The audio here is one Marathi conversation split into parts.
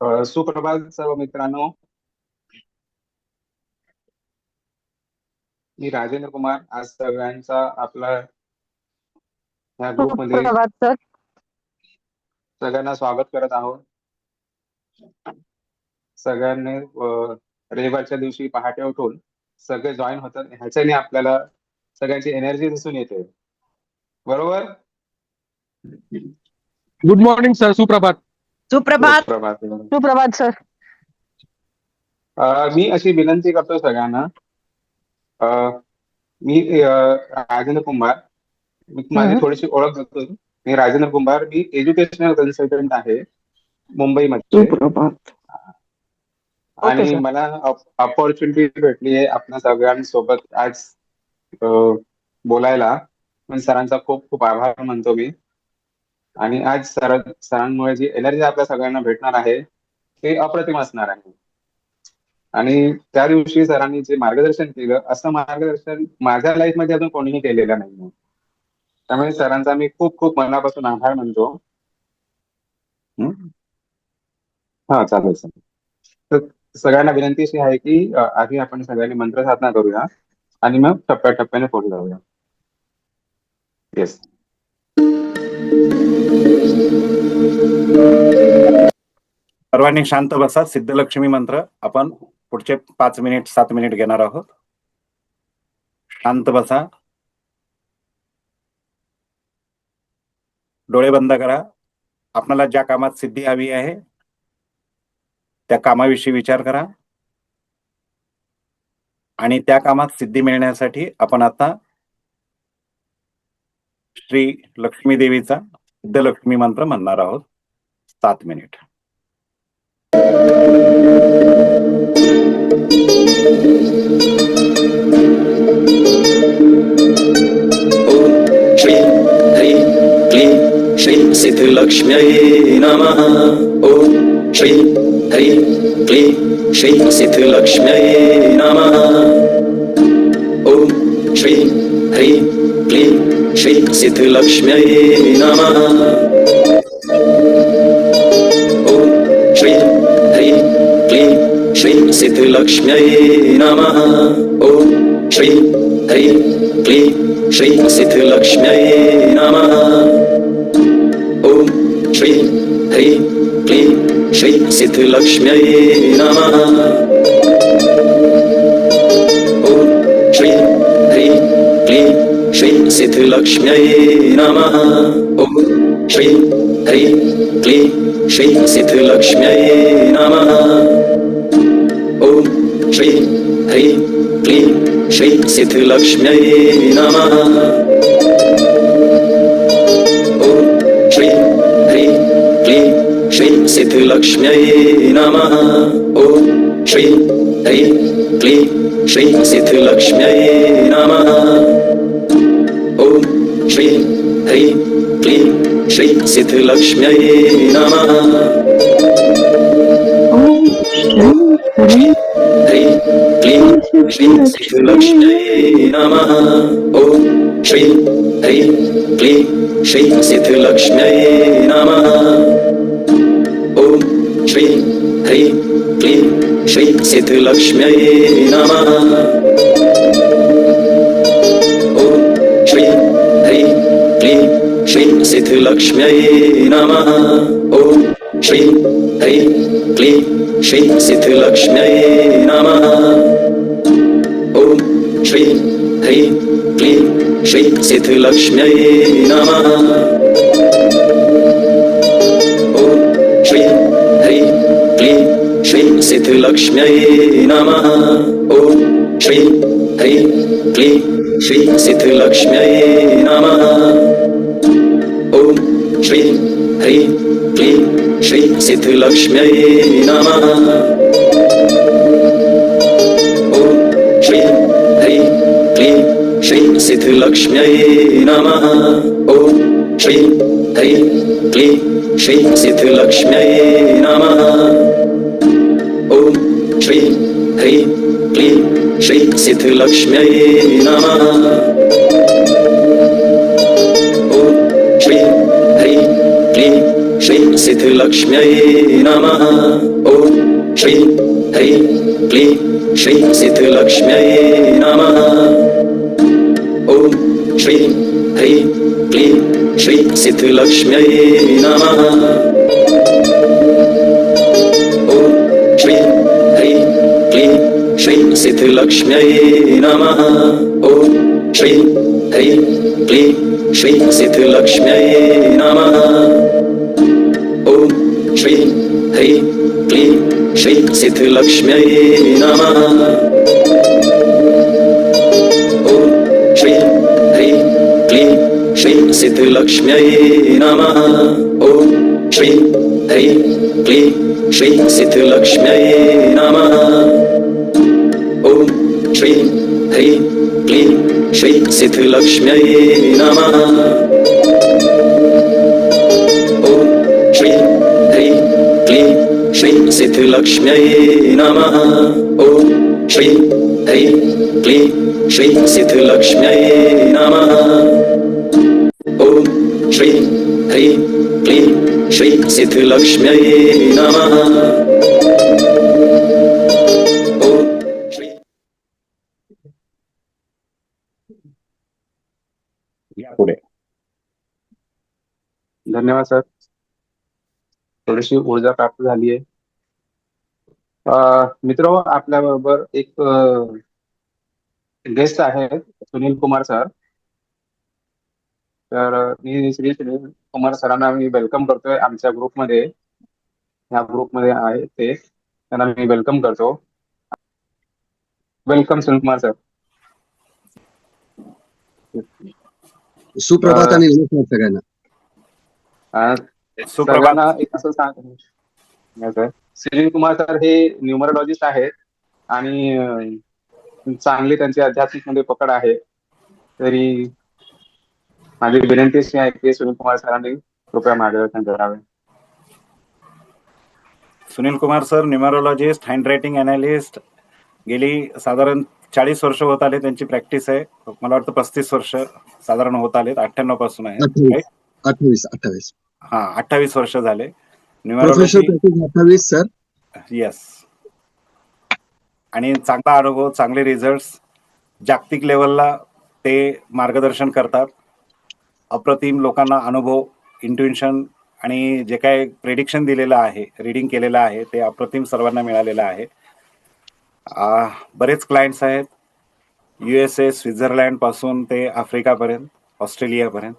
सुप्रभात सर्व मित्रांनो. मी राजेंद्र कुमार आज सगळ्यांचा आपला ह्या ग्रुपमध्ये सुप्रभात सर. सगळ्यांना स्वागत करत आहोत. सगळ्यांनी रविवारच्या दिवशी पहाटे उठून सगळे जॉईन होतात, ह्याच्याने आपल्याला सगळ्यांची एनर्जी दिसून येते, बरोबर? Good morning sir. सुप्रभात. सुप्रभात. सुप्रभात. सुप्रभात सर. मी अशी विनंती करतो सगळ्यांना. मी राजेंद्र कुमार. मी माझी थोडीशी ओळख देतो. मी राजेंद्र कुमार. मी एज्युकेशनल कन्सल्टंट आहे मुंबईमध्ये. सुप्रभात. आणि Okay, sir. मला अपॉर्च्युनिटी भेटली आहे आपल्या सगळ्यांसोबत आज बोलायला. पण सरांचा खूप खूप आभार मानतो मी. आणि आज सरांमुळे जी एनर्जी आपल्या सगळ्यांना भेटणार आहे ते अप्रतिम असणार आहे. आणि त्या दिवशी सरांनी जे मार्गदर्शन केलं, असं मार्गदर्शन माझ्या लाईफ मध्ये अजून कोणीही केलेलं नाही. त्यामुळे सरांचा मी खूप खूप मनापासून आभार मानतो. हा, चालेल सर. तर सगळ्यांना विनंती अशी आहे की आधी आपण सगळ्यांनी मंत्र साधना करूया आणि मग टप्प्याटप्प्याने पुढे जाऊया. येस. सर्वांनी शांत बसा. सिद्धलक्ष्मी मंत्र आपण पुढचे 5 मिनिट 7 मिनिट घेणार आहोत. शांत बसा. डोळे बंद करा. आपल्याला ज्या कामात सिद्धी हवी आहे त्या कामाविषयी विचार करा आणि त्या कामात सिद्धी मिळण्यासाठी आपण आता श्री लक्ष्मी देवीचा सिद्धलक्ष्मी मंत्र म्हणणार आहोत. 7 मिनिट. ओम श्री हरि क्लीं श्री सिद्धलक्ष्म्यै नमः. ओम श्री हरि क्लीं श्री सिद्धलक्ष्म्यै नमः. ओम श्री हरि क्लीं श्री सिद्धलक्ष्म्यै नमः. ओम श्री हरि क्लीं श्री सिद्धलक्ष्म्यै नमः. ओम श्री हरि क्लीं श्री सिद्धलक्ष्म्यै नमः. ओम श्री हरि क्लीं श्री सिद्धलक्ष्म्यै नमः. ओम श्री हरि क्लीं श्री सिद्धलक्ष्म्यै नमः. ओम श्री हरि क्लीं श्री सिद्धलक्ष्म्यै नमः. ओम श्री हरि क्लीं श्री सिद्धलक्ष्म्यै नमः. ओम श्री हरि क्लीं श्री सिद्धलक्ष्म्यै नमः. ओम श्री हरि क्लीं श्री सिद्धलक्ष्म्यै नमः. ओम श्री हरि क्लीं श्री सिद्धलक्ष्म्यै नमः. हरि क्लीं श्री सिद्धलक्ष्म्यै नमः. ओम श्री हरि क्लीं श्री सिद्धलक्ष्म्यै नमः. ओम श्री हरि क्लीं श्री सिद्धलक्ष्म्यै नमः. ओम श्री हरि क्लीं श्री सिद्धलक्ष्म्यै नमः. ओम श्री हरि क्लीं श्री सिद्धलक्ष्म्यै नमः. ओम श्री हरि क्लीं श्री सिद्धलक्ष्म्यै नमः. ओम श्री हरि क्लीं श्री सिद्धलक्ष्म्यै नमः. ओम श्री हरि क्लीं श्री सिद्धलक्ष्म्यै नमः. ओम श्री हरि क्लीं श्री सिद्धलक्ष्म्यै नमः. ओम श्री हरि क्लीं श्री सिद्धलक्ष्म्यै नमः. ओम श्री हरि क्लीं श्री सिद्धलक्ष्म्यै नमः. ओम श्री हरि क्लीं श्री सिद्धलक्ष्म्यै नमः. ओम श्री हरि क्लीं श्री सिद्धलक्ष्म्यै नमः ॐ श्री ह्रीं क्लीं श्री सिद्धलक्ष्म्यै नमः ॐ श्री ह्रीं क्लीं श्री सिद्धलक्ष्म्यै नमः ॐ श्री ह्रीं क्लीं श्री सिद्धलक्ष्म्यै नमः ॐ श्री ह्रीं क्लीं श्री सिद्धलक्ष्म्यै नमः ॐ श्री ह्रीं क्लीं श्री सिद्धलक्ष्म्यै नमः ॐ श्री ह्रीं क्लीं श्री सिद्धलक्ष्म्यै नमः ॐ श्री ह्रीं क्लीं श्री सिद्धलक्ष्म्यै नमः ॐ श्री ह्रीं क्लीं श्री सिद्धलक्ष्म्यै नमः ॐ श्री ह्रीं क्लीं श्री सिद्धलक्ष्म्यै नमः ॐ श्री ह्रीं क्लीं श्री सिद्धलक्ष्म्यै नमः ॐ श्री ह्रीं क्लीं श्री सिद्धलक्ष्म्यै नमः ॐ श्री या पुढे. धन्यवाद सर. थोडीशी ऊर्जा प्राप्त झाली आहे. मित्र, आपल्या बरोबर एक गेस्ट आहेत, सुनील कुमार सर. तर मी श्री सुनील कुमार सरांना मी वेलकम करतोय आमच्या ग्रुपमध्ये. ह्या ग्रुपमध्ये आहे ते, त्यांना मी वेलकम करतो. Welcome Sunil Kumar sir. सुप्रभात आणि नमस्कार सगळ्यांना. सुप्रभात. सगळ्यांना एक असं सर, सुनील कुमार सर हे न्यूमरोलॉजिस्ट आहेत आणि चांगली त्यांची आध्यात्मिक मध्ये पकड आहे. तरी माझी विनंती अशी आहे की सुनील कुमार सरांनी कृपया मार्गदर्शन करावे. Sunil Kumar sir numerologist, handwriting analyst, गेली साधारण 40 वर्ष होत आले त्यांची प्रॅक्टिस आहे. मला वाटतं 35 वर्ष साधारण होत आलेत. 98 पासून आहे. 28 हा, 28 वर्ष झाले प्रोफेशनल प्रॅक्टिस 28 सर. येस. आणि चांगला अनुभव, चांगले रिझल्ट, जागतिक लेवलला ते मार्गदर्शन करतात. अप्रतिम लोकांना अनुभव, इंट्युइशन आणि जे काय प्रेडिक्शन दिलेलं आहे, रिडिंग केलेलं आहे, ते अप्रतिम सर्वांना मिळालेलं आहे. बरेच क्लायंट्स आहेत, USA, स्वित्झर्लंड पासून ते आफ्रिकापर्यंत, ऑस्ट्रेलियापर्यंत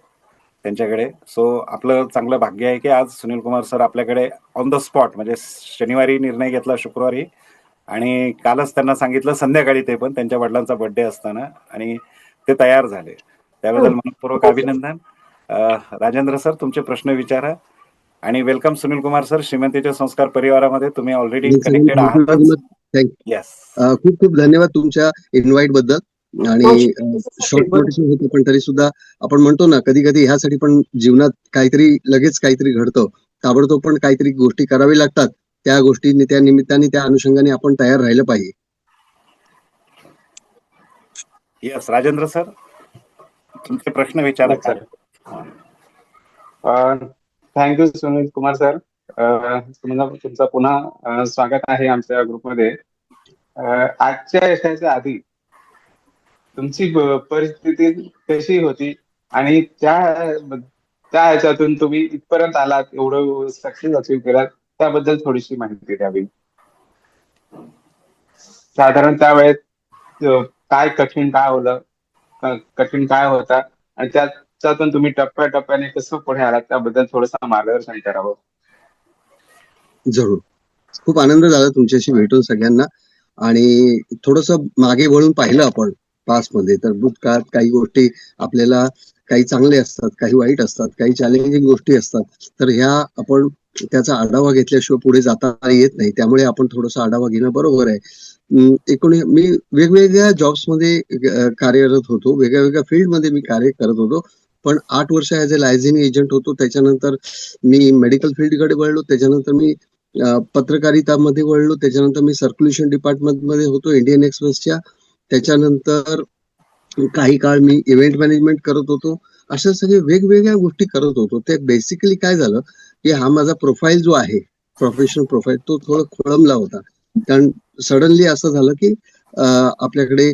त्यांच्याकडे. सो आपलं चांगलं भाग्य आहे की आज सुनील कुमार सर आपल्याकडे ऑन द स्पॉट, म्हणजे शनिवारी निर्णय घेतला, शुक्रवारी, आणि कालच त्यांना सांगितलं संध्याकाळी, ते पण त्यांच्या वडिलांचा बर्थडे असताना, आणि ते तयार झाले. त्याबद्दल मनपूर्वक अभिनंदन. राजेंद्र सर, तुमचे प्रश्न विचारा. आणि वेलकम सुनील कुमार सर, श्रीमंतीच्या संस्कार परिवारामध्ये तुम्ही ऑलरेडी कनेक्टेड आहात. येस. खूप खूप धन्यवाद तुमच्या इन्व्हाइट बद्दल. आणि शॉर्ट नोटीस होतं, पण तरी सुद्धा आपण म्हणतो ना, कधी कधी ह्यासाठी पण जीवनात काहीतरी लगेच काहीतरी घडतं, ताबडतोब पण काहीतरी गोष्टी करावी लागतात. त्या गोष्टी, त्या निमित्ताने, त्या अनुषंगाने आपण तयार राहिलं पाहिजे. येस. राजेंद्र सर, तुमचे प्रश्न विचारा. Thank you Sunil Kumar sir. तुमचं पुन्हा स्वागत आहे आमच्या ग्रुपमध्ये. आजच्या यशाच्या आधी तुमची परिस्थिती कशी होती आणि त्या ह्याच्यातून तुम्ही इथपर्यंत आलात, एवढं सक्सेस अचीव्ह केलात, त्याबद्दल थोडीशी माहिती द्यावी. साधारण त्यावेळेस काय कठीण काय होता आणि त्यातून तुम्ही टप्प्याटप्प्याने कसं पुढे आलात, त्याबद्दल थोडंसं मार्गदर्शन करावं. जरूर. खूप आनंद झाला तुमच्याशी भेटून सगळ्यांना. आणि थोडस मागे वळून पाहिलं आपण पास्ट मध्ये, तर भूतकाळात काही गोष्टी आपल्याला, काही चांगले असतात, काही वाईट असतात, काही चॅलेंजिंग गोष्टी असतात. तर ह्या आपण त्याचा आढावा घेतल्याशिवाय पुढे जाता येत नाही. त्यामुळे आपण थोडासा आढावा घेणं बरोबर आहे. मी वेगवेगळ्या जॉब्समध्ये कार्यरत होतो, वेगळ्या फील्डमध्ये मी कार्य करत होतो. पण 8 वर्ष ऍज अ लायझिंग एजंट होतो. त्याच्यानंतर मी मेडिकल फील्डकडे वळलो. त्याच्यानंतर मी पत्रकारितामध्ये वळलो. त्याच्यानंतर मी सर्क्युलेशन डिपार्टमेंटमध्ये होतो इंडियन एक्सप्रेसच्या. त्याच्यानंतर काही काळ मी इव्हेंट मॅनेजमेंट करत होतो. अशा सगळे वेगवेगळ्या गोष्टी करत होतो. ते बेसिकली काय झालं की हा माझा प्रोफाईल जो आहे, प्रोफेशनल प्रोफाईल, तो थोडा खोळंबला होता. कारण सडनली असं झालं की आपल्याकडे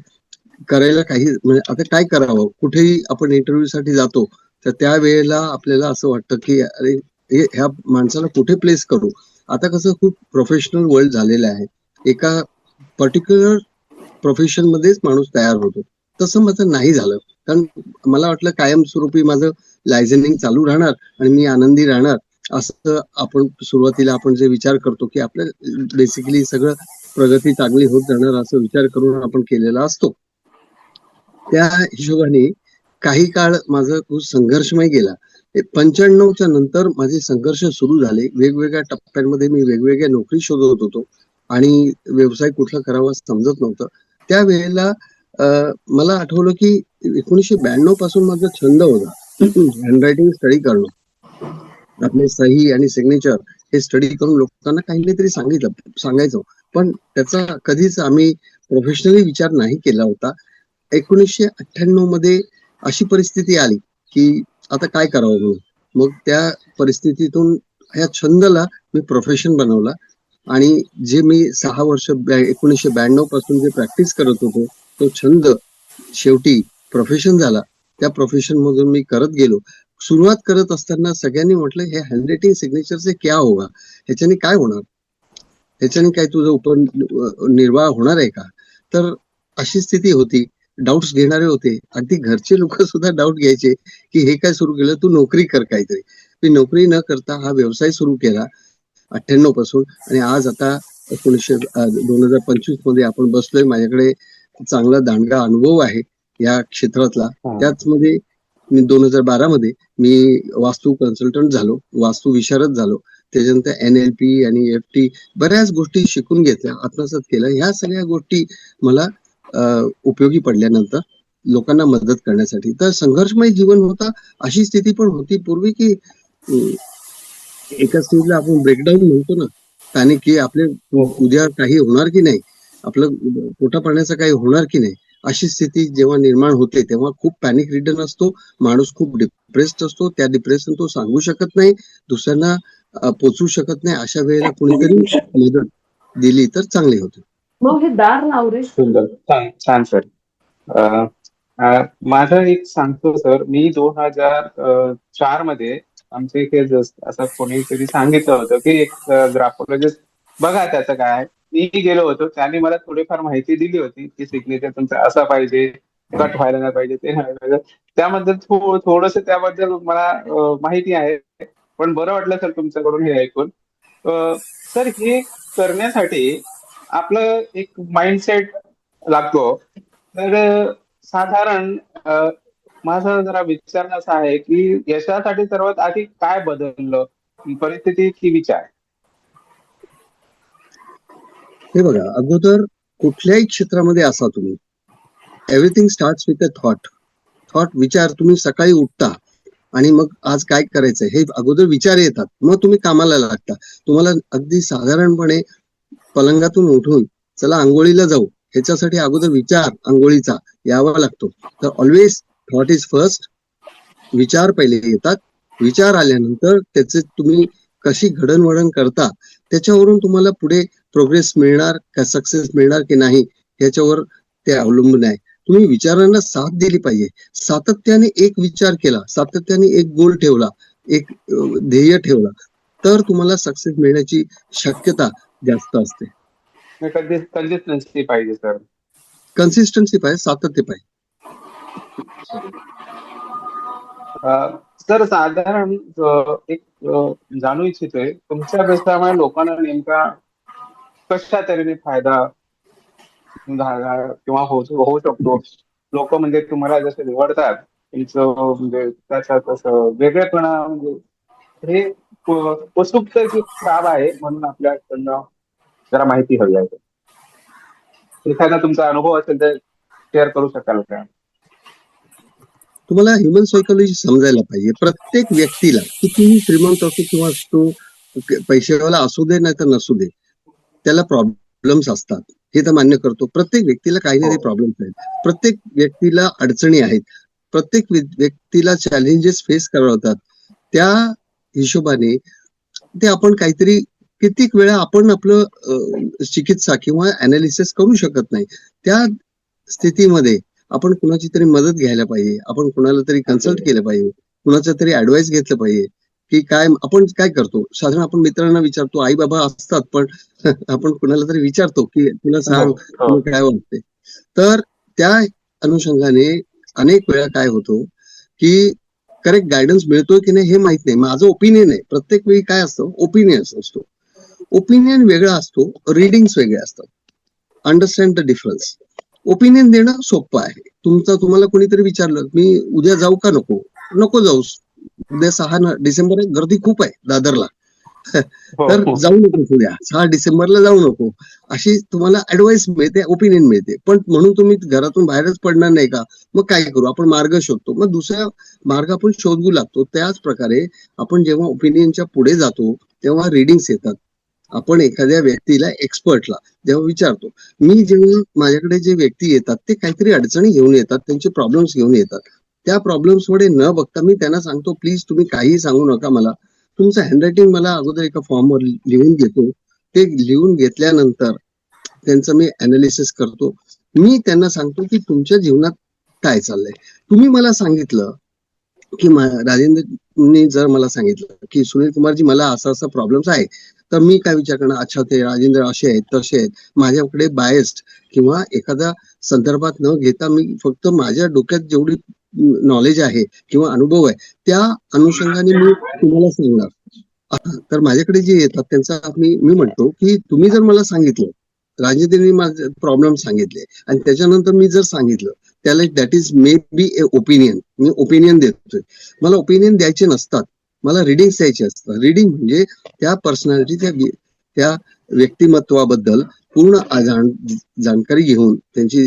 करायला काही, म्हणजे आता काय करावं, कुठेही आपण इंटरव्ह्यू साठी जातो तर त्यावेळेला आपल्याला असं वाटतं की अरे ह्या माणसाला कुठे प्लेस करू. आता कसं खूप प्रोफेशनल वर्ल्ड झालेलं आहे, एका पर्टिक्युलर प्रोफेशन मध्येच माणूस तयार होतो. तसं माझं नाही झालं, कारण मला वाटलं कायमस्वरूपी माझं लायझनिंग चालू राहणार आणि मी आनंदी राहणार. असं आपण सुरुवातीला आपण जे विचार करतो की आपल्या बेसिकली सगळं प्रगती चांगली होत जाणार असं विचार करून आपण केलेला असतो. त्या हिशोबाने काही काळ माझं खूप संघर्षमय गेला. 95च्या नंतर माझे संघर्ष सुरू झाले. वेगवेगळ्या टप्प्यांमध्ये मी वेगवेगळ्या नोकरी शोधत होतो आणि व्यवसाय कुठला करावा समजत नव्हतं. त्यावेळेला मला आठवलं की 1992 पासून माझा छंद होता हँडरायटिंग स्टडी करणं. आपले सही आणि सिग्नेचर हे स्टडी करून लोकांना काही तरी सांगायचो, पण त्याचा कधीच आम्ही प्रोफेशनली विचार नाही केला होता. 1998 मध्ये अशी परिस्थिती आली की आता काय करावं म्हणून. मग त्या परिस्थितीतून ह्या छंदला मी प्रोफेशन बनवला आणि जे मी 6 वर्ष 1992 पासून जे प्रॅक्टिस करत होतो तो छंद शेवटी प्रोफेशन झाला. त्या प्रोफेशन मधून मी करत गेलो. सुरुवात करत असताना सगळ्यांनी म्हटलं हे हँडरायटिंग सिग्नेचरचे क्या होगा, ह्याच्याने काय होणार, ह्याच्याने काय तुझं निर्वाह होणार आहे का. तर अशी स्थिती होती. डाऊट्स घेणारे होते, अगदी घरचे लोक सुद्धा डाऊट घ्यायचे की हे काय सुरू केलं, तू नोकरी कर काहीतरी. मी नोकरी न करता हा व्यवसाय सुरू केला 98 पासून आणि आज आता 2025 मध्ये आपण बसलोय. माझ्याकडे चांगला दांडगा अनुभव आहे या क्षेत्रातला. त्याच मध्ये मी 2012 मध्ये मी वास्तू कन्सल्टंट झालो, वास्तू विशारद झालो. त्याच्यानंतर NLP आणि FT बऱ्याच गोष्टी शिकून घेतल्या, आत्मसात केल्या. ह्या सगळ्या गोष्टी मला उपयोगी पडल्यानंतर लोकांना मदत करण्यासाठी. तर संघर्षमय जीवन होता. अशी स्थिती पण होती पूर्वी की एका स्टेजला आपण ब्रेकडाऊन म्हणतो ना, पॅनिक, की आपले उद्या काही होणार की नाही, आपलं पोटा पाण्याचं काही होणार की नाही, अशी स्थिती जेव्हा निर्माण होते तेव्हा खूप पॅनिक रिडन असतो माणूस, खूप डिप्रेस्ड असतो. त्या डिप्रेशन तो सांगू शकत नाही, दुसऱ्यांना पोचवू शकत नाही. अशा वेळेला कोणीतरी मदत दिली तर चांगली होते. मग हे दार लाव रे. सुंदर, छान छान सर. माझं एक सांगतो सर, मी 2004 मध्ये आमच्या इथे असं कोणीतरी सांगितलं होतं की एक ग्राफोलॉजिस्ट बघा त्याचं काय आहे. मी गेलो होतो, त्यांनी मला थोडीफार माहिती दिली होती की सिग्नेचर तुमचं असं पाहिजे, कट व्हायला नाही पाहिजे, ते नाही पाहिजे. त्याबद्दल थोडस त्याबद्दल मला माहिती आहे. पण बरं वाटलं सर तुमच्याकडून हे ऐकून. सर हे करण्यासाठी आपलं एक माइंडसेट लागतो. तर साधारण माझा जरा विचार असा आहे की यशासाठी सर्वात आधी काय बदललं, परिस्थिती की विचार? हे बघा, अगोदर कुठल्याही क्षेत्रामध्ये असा तुम्ही, everything starts with a thought. विचार. तुम्ही सकाळी उठता आणि मग आज काय करायचंय हे अगोदर विचार येतात, मग तुम्ही कामाला लागता. तुम्हाला अगदी साधारणपणे पलंगातून उठून चला आंघोळीला जाऊ, ह्याच्यासाठी अगोदर विचार आंघोळीचा यावा लागतो. तर ऑलवेज थॉट इज फर्स्ट. विचार पहिले येतात. विचार आल्यानंतर त्याचे तुम्ही कशी घडणवडण करता, त्याच्यावरून तुम्हाला पुढे प्रोग्रेस मिळणार का सक्सेस मिळणार की नाही याच्यावर ते अवलंबून आहे. तुम्ही विचारांना साथ दिली पाहिजे. सातत्याने एक विचार केला, सातत्याने एक गोल ठेवला, एक ध्येय ठेवला, तर तुम्हाला सक्सेस मिळण्याची शक्यता जास्त असते. कन्सिस्टन्सी पाहिजे सर. कन्सिस्टन्सी पाहिजे, सातत्य पाहिजे. सर साधारण एक जाणू इच्छितोय, तुमच्या व्यवसायामुळे लोकांना नेमका कशा तऱ्हेने फायदा झाला किंवा होऊ शकतो? लोक म्हणजे तुम्हाला जसे निवडतात, तुमचं म्हणजे त्याच्यात असं वेगळेपणा, म्हणजे हे उत्सुकता की बाब आहे, म्हणून आपल्याकडनं जरा माहिती हवी आहे. एखादा तुमचा अनुभव असेल तर शेअर करू शकाल का? तुम्हाला ह्युमन सायकोलॉजी समजायला पाहिजे. प्रत्येक व्यक्तीला, कितीही श्रीमंत असो किंवा तो पैशावाला असू दे नाही तर नसू दे, त्याला प्रॉब्लेम्स असतात, हे तर मान्य करतो. प्रत्येक व्यक्तीला काही ना काही प्रॉब्लेम्स आहेत. प्रत्येक व्यक्तीला अडचणी आहेत. प्रत्येक व्यक्तीला चॅलेंजेस फेस करावे लागतात. त्या हिशोबाने ते आपण काहीतरी कित्येक वेळा आपण आपलं चिकित्सा किंवा अनालिसिस करू शकत नाही. त्या स्थितीमध्ये आपण कुणाची तरी मदत घ्यायला पाहिजे, आपण कुणाला तरी कन्सल्ट केलं पाहिजे, कुणाचं तरी ऍडवाइस घेतलं पाहिजे की काय आपण काय करतो. साधारण आपण मित्रांना विचारतो, आई बाबा असतात, पण आपण कुणाला तरी विचारतो की तुला सांग तुला काय वाटते. तर त्या अनुषंगाने अनेक वेळा काय होतो की करेक्ट गायडन्स मिळतोय की नाही हे माहित नाही. माझं ओपिनियन आहे, प्रत्येक वेळी काय असतं ओपिनियन असतो. ओपिनियन वेगळा असतो, रिडिंग्स वेगळे असतात. Understand the difference. ओपिनियन देणं सोपं आहे. तुम्हाला कोणीतरी विचारलं मी उद्या जाऊ का नको, नको जाऊस, उद्या 6 डिसेंबर आहे, गर्दी खूप आहे दादरला, तर जाऊ नको, उद्या 6 डिसेंबरला जाऊ नको, अशी तुम्हाला ऍडवाइस मिळते, ओपिनियन मिळते. पण म्हणून तुम्ही घरातून बाहेरच पडणार नाही का, मग काय करू, आपण मार्ग शोधतो, मग दुसरा मार्ग आपण शोधू लागतो. त्याच प्रकारे आपण जेव्हा ओपिनियनच्या पुढे जातो तेव्हा रिडिंग्स येतात. आपण एखाद्या व्यक्तीला, एक्सपर्टला जेव्हा विचारतो, मी जेव्हा माझ्याकडे जे व्यक्ती येतात ते काहीतरी अडचणी घेऊन येतात, त्यांचे प्रॉब्लेम्स घेऊन येतात. त्या प्रॉब्लेम्स मध्ये न बघता मी त्यांना सांगतो प्लीज तुम्ही काही सांगू नका मला, तुमचं हँडरायटिंग मला अगोदर एका फॉर्मवर लिहून घेतो. ते लिहून घेतल्यानंतर त्यांचं मी अनालिसिस करतो. मी त्यांना सांगतो की तुमच्या जीवनात काय चाललंय. तुम्ही मला सांगितलं की राजेंद्रनी जर मला सांगितलं की सुनील कुमारजी मला असा प्रॉब्लेम्स आहे, तर मी काय विचार करणार, अच्छा ते राजेंद्र असे आहेत तसे आहेत. माझ्याकडे बायस्ड किंवा एखाद्या संदर्भात न घेता मी फक्त माझ्या डोक्यात जेवढी नॉलेज आहे किंवा अनुभव आहे त्या अनुषंगाने मी तुम्हाला सांगणार. तर माझ्याकडे जे येतात त्यांचा मी म्हणतो की तुम्ही जर मला सांगितलं, राजेंद्रनी माझे प्रॉब्लेम सांगितले आणि त्याच्यानंतर मी जर सांगितलं, त्याला that is may be A opinion. Me opinion देतोय, मला ओपिनियन द्यायचे नसतात, मला रिडिंग्स द्यायचे असतात. रिडिंग म्हणजे त्या पर्सनॅलिटी, त्या व्यक्तिमत्वाबद्दल पूर्ण जाणकारी घेऊन, त्यांची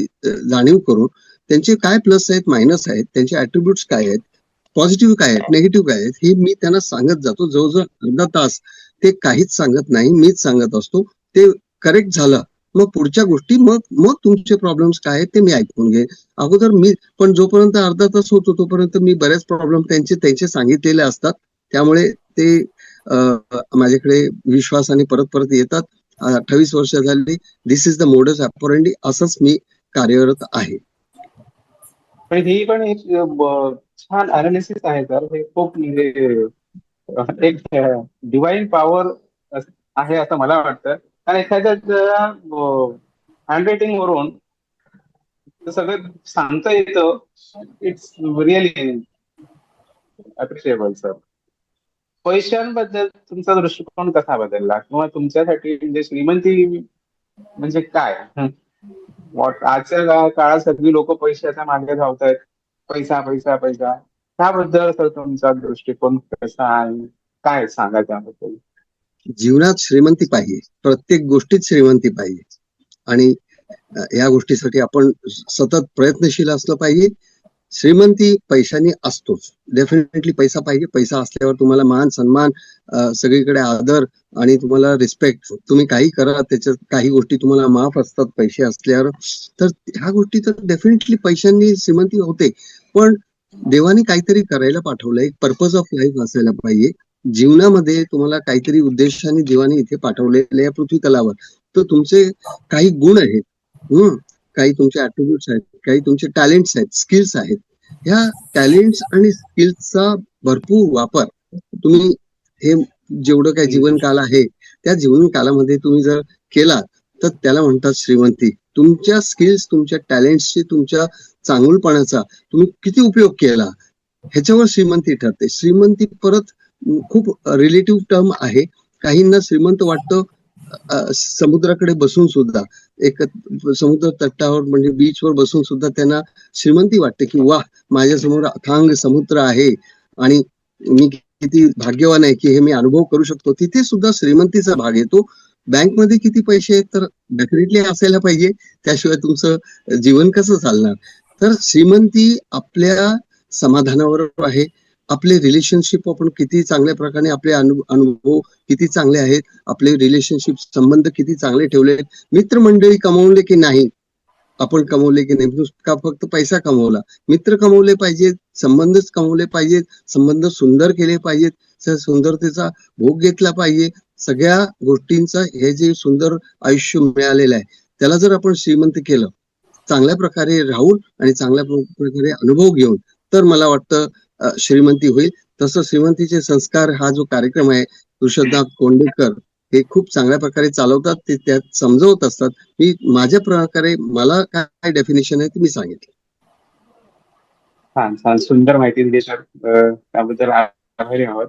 जाणीव करून, त्यांचे काय प्लस आहेत, मायनस आहेत, त्यांचे ऍट्रिब्यूट्स काय आहेत, पॉझिटिव्ह काय आहेत, निगेटिव्ह काय आहेत, हे मी त्यांना सांगत जातो. जवळजवळ अर्धा तास ते काहीच सांगत नाही, मीच सांगत असतो. ते करेक्ट झालं, मग पुढच्या गोष्टी, मग तुमचे प्रॉब्लेम्स काय आहेत ते मी ऐकून घे. अगोदर मी पण जोपर्यंत अर्धा तास होतो तोपर्यंत मी बरेच प्रॉब्लेम त्यांचे सांगितलेले असतात. त्यामुळे ते माझ्याकडे विश्वासाने परत येतात. 28 वर्ष झाली. दिस इज द मोडस ऑपरंडी. असंच मी कार्यरत आहे. पण ही पण एक छान अनालिसिस आहे सर. हे खूप म्हणजे एक डिवाइन पॉवर आहे असं मला वाटतं. कारण एखाद्या हँडरायटिंग वरून सगळं सांगता येतं. It's really appreciable sir. पैशांबद्दल तुमचा दृष्टिकोन कसा बदलला, किंवा तुमच्यासाठी म्हणजे श्रीमंती म्हणजे काय? आजच्या काळात सगळी लोक पैशाच्या मागे धावतायत. पैसा पैसा पैसा. त्याबद्दल सर तुमचा दृष्टिकोन कसा आहे, काय सांगा त्याबद्दल? जीवनात श्रीमंती पाहिजे, प्रत्येक गोष्टीत श्रीमंती पाहिजे, आणि या गोष्टीसाठी आपण सतत प्रयत्नशील असलं पाहिजे. श्रीमंती पैशाने असतोच, डेफिनेटली पैसा पाहिजे. पैसा असल्यावर तुम्हाला मान सन्मान, सगळीकडे आदर आणि तुम्हाला रिस्पेक्ट. तुम्ही काही करा, त्याच्यात काही गोष्टी तुम्हाला माफ असतात पैसे असल्यावर. तर ह्या गोष्टी तर डेफिनेटली पैशांनी श्रीमंती होते. पण देवाने काहीतरी करायला पाठवलं, एक पर्पज ऑफ लाईफ असायला पाहिजे. जीवनामध्ये तुम्हाला काहीतरी उद्देशाने जीवाने इथे पाठवलेलं या पृथ्वी तलावर. तर तुमचे काही गुण आहेत, काही तुमचे ऍट्रिब्यूट्स आहेत, काही तुमचे टॅलेंट्स आहेत, स्किल्स आहेत. ह्या टॅलेंट्स आणि स्किल्सचा भरपूर वापर तुम्ही हे जेवढं काही जीवनकाल आहे त्या जीवनकालामध्ये तुम्ही जर केला तर त्याला म्हणतात श्रीमंती. तुमच्या स्किल्स, तुमच्या टॅलेंट्सची, तुमच्या चांगुलपणाचा तुम्ही किती उपयोग केला ह्याच्यावर श्रीमंती ठरते. श्रीमंती परत खूप रिलेटिव्ह टर्म आहे. काहींना श्रीमंत वाटतं समुद्राकडे बसून सुद्धा, एक समुद्र तटावर म्हणजे बीचवर बसून सुद्धा त्यांना श्रीमंती वाटते की वाह, माझ्यासमोर अथांग समुद्र आहे आणि मी किती भाग्यवान आहे की हे मी अनुभव करू शकतो. तिथे सुद्धा श्रीमंतीचा भाग येतो. बँकमध्ये किती पैसे आहेत तर डेफिनेटली असायला पाहिजे, त्याशिवाय तुमचं जीवन कसं चालणार. तर श्रीमंती आपल्या समाधानावर आहे. आपले रिलेशनशिप आपण किती चांगल्या प्रकारे, आपले अनुभव किती चांगले आहेत, आपले रिलेशनशिप संबंध किती चांगले ठेवले, मित्रमंडळी कमावले की नाही, आपण कमवले की नाही, का फक्त पैसा कमवला. मित्र कमवले पाहिजेत, संबंधच कमवले पाहिजेत, संबंध सुंदर केले पाहिजेत, त्या सुंदरतेचा भोग घेतला पाहिजे. सगळ्या गोष्टींचा हे जे सुंदर आयुष्य मिळालेलं आहे त्याला जर आपण श्रीमंत केलं, चांगल्या प्रकारे राहून आणि चांगल्या प्रकारे अनुभव घेऊन, तर मला वाटतं श्रीमंती होईल. तसं श्रीमंतीचे संस्कार हा जो कार्यक्रम आहे, ऋषभनाथ कोंडेकर हे खूप चांगल्या प्रकारे चालवतात, ते त्यात समजवत असतात. मी माझ्या प्रकारे मला काय डेफिनेशन आहे ते मी सांगितलं. छान छान सुंदर माहिती दिली सर, त्याबद्दल आभारी आहोत.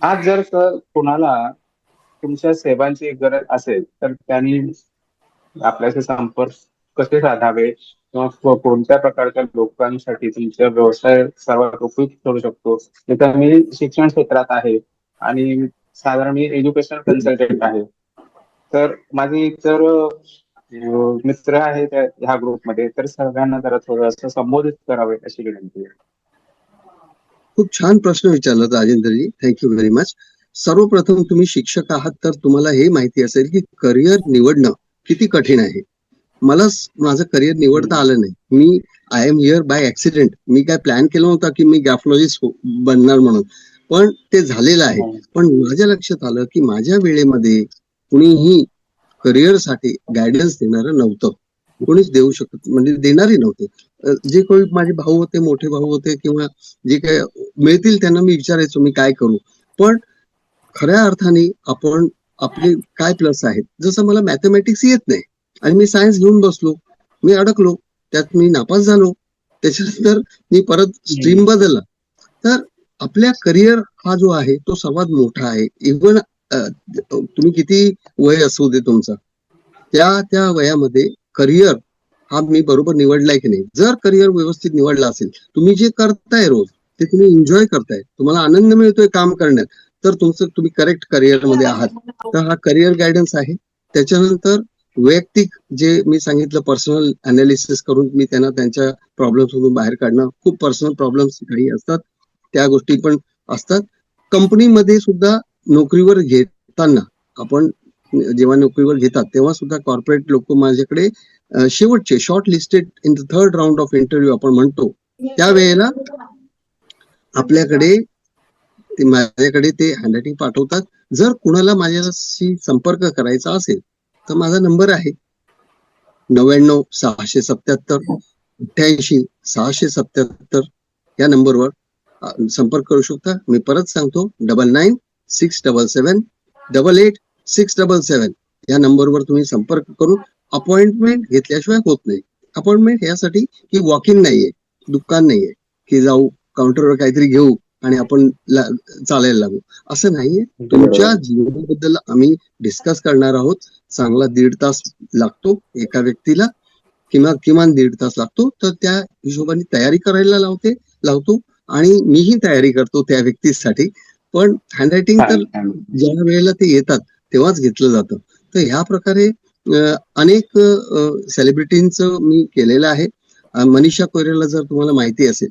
आज जर सर कोणाला तुमच्या सेवांची गरज असेल तर त्यांनी आपल्याशी संपर्क कसे साधावे किंवा कोणत्या प्रकारच्या लोकांसाठी तुमचा व्यवसाय सर्वात उपयुक्त ठरू शकतो. तर मी शिक्षण क्षेत्रात आहे आणि साधारण मी एज्युकेशनल कन्सल्टंट आहे. तर माझे इतर मित्र आहेत ह्या ग्रुपमध्ये, तर सगळ्यांना जरा थोडंसं संबोधित करावे अशी विनंती आहे. खूप छान प्रश्न विचारला राजेंद्रजी, थँक्यू व्हेरी मच. सर्वप्रथम तुम्ही शिक्षक आहात तर तुम्हाला हे माहिती असेल की करिअर निवडणं किती कठीण आहे. मला माझं करिअर निवडता आलं नाही. मी I am here by accident. मी काय प्लॅन केलं नव्हता की मी ग्राफॉलॉजिस्ट बनणार म्हणून, पण ते झालेलं आहे. पण माझ्या लक्षात आलं की माझ्या वेळेमध्ये कुणीही करिअरसाठी गायडन्स देणारं नव्हतं, कोणीच देऊ शकत म्हणजे देणारे नव्हते. जे कोणी माझे भाऊ होते, मोठे भाऊ होते किंवा जे काय मिळतील त्यांना मी विचारायचो मी काय करू. पण खऱ्या अर्थाने आपण आपले काय प्लस आहेत. जसं मला मॅथमॅटिक्स येत नाही आणि मी सायन्स घेऊन बसलो, मी अडकलो त्यात, मी नापास झालो, त्याच्यानंतर मी परत स्ट्रीम बदलला. तर आपल्या करिअर हा जो आहे तो सर्वात मोठा आहे. इव्हन तुम्ही किती वय असू दे तुमचं, त्या वयामध्ये करिअर हा मी बरोबर निवडलाय की नाही. जर करिअर व्यवस्थित निवडला असेल, तुम्ही जे करताय रोज ते तुम्ही एन्जॉय करताय, तुम्हाला आनंद मिळतोय काम करण्यात, तर तुम्ही करेक्ट करिअर मध्ये आहात. तर हा करिअर गायडन्स आहे. त्याच्यानंतर वैयक्तिक जे मी सांगितलं, पर्सनल अनालिसिस करून मी त्यांना त्यांच्या प्रॉब्लेम्स मधून बाहेर काढणं. खूप पर्सनल प्रॉब्लेम्स काही असतात, त्या गोष्टी पण असतात. कंपनीमध्ये सुद्धा नोकरीवर घेताना, आपण जेव्हा नोकरीवर घेतात तेव्हा सुद्धा कॉर्पोरेट लोक माझ्याकडे शेवटचे short listed in the third round of interview आपण म्हणतो, त्यावेळेला आपल्याकडे माझ्याकडे ते हँडरायटिंग पाठवतात. जर कुणाला माझ्याशी संपर्क करायचा असेल तर माझा नंबर आहे 99-677-88-677 या नंबरवर संपर्क करू शकता. मी परत सांगतो 99-677-88-677 या नंबरवर तुम्ही संपर्क करून अपॉइंटमेंट घेतल्याशिवाय होत नाही. अपॉइंटमेंट यासाठी की वॉक इन नाहीये, दुकान नाहीये की जाऊ काउंटरवर काहीतरी घेऊ आणि आपण चालायला लागू, असं नाहीये. तुमच्या जीवनाबद्दल आम्ही डिस्कस करणार आहोत. चांगला 1.5 तास लागतो एका व्यक्तीला, किंवा किमान 1.5 तास लागतो. तर त्या हिशोबाने तयारी करायला लावतो आणि मीही तयारी करतो त्या व्यक्तीसाठी. पण हँडरायटिंग तर ज्या वेळेला ते येतात तेव्हाच घेतलं जातं. तर ह्या प्रकारे अनेक सेलिब्रिटींचं मी केलेलं आहे. मनीषा कोइराला जर तुम्हाला माहिती असेल,